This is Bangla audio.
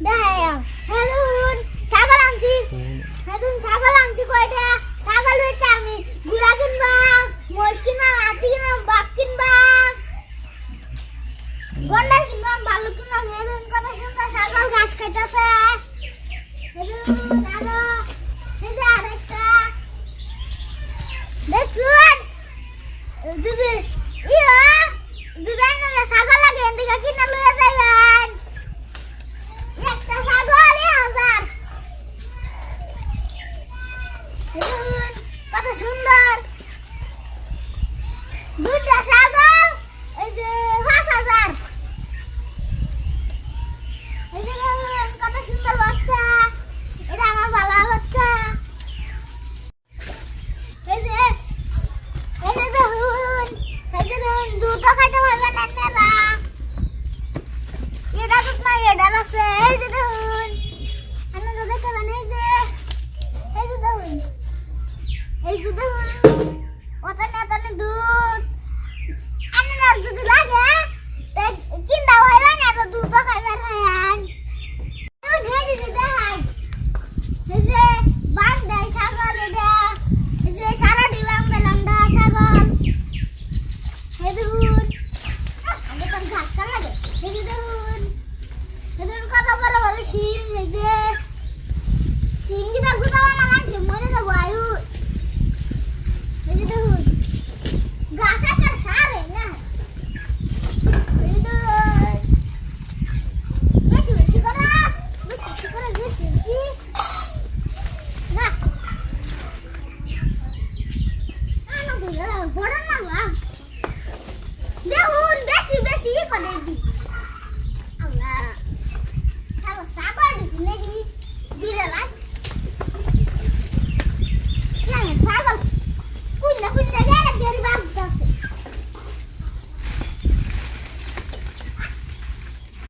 দেখাইয়া হেদুন ছাগল আনছি ছাগল আনছি কয়টা ছাগল হচ্ছে আমি গুড়া কিনবা মোষ কিনবা হাতি কিনবা বাপ কিনবা গন্ডার কিনবা ভালো কিনবা হেদুন কত সুন্দর ছাগল ঘাস খাইতেছে হেদুন আরো হেদে আরেকটা দেখুন যদি ইয়া যদি আপনারা ছাগল লাগে এদিকে কিনে লয়ে যাবেন একটা ছাগল 1000 দেখুন কত সুন্দর দুইটা ছাগল এই যে 5000 এই যে দেখুন কত সুন্দর বাচ্চা এটা আমার ভালো বাচ্চা এই যে দেখুন দুধ খাইতে পারবেন আপনারা এটা দুধ না এটা আছে এই যে দেখুন আপনারা দেখতে পান এই যে দেখুন ওখানে দুধ আপনারা যদি লাগে কিনতে পারবেন আর দুধ খাইবেন খাইন এই যে বান্ধে ছাগল এটা এই যে সারা ডিবাং বেলান্ডা ছাগল এই দেখুন আগে তো ঘাস কাল লাগে এই যে দেখুন কত বড় বড় শিং এই যে শিং কি তা গুতা মানা মানছে মরে যাবো আয়ু এই যে দেখুন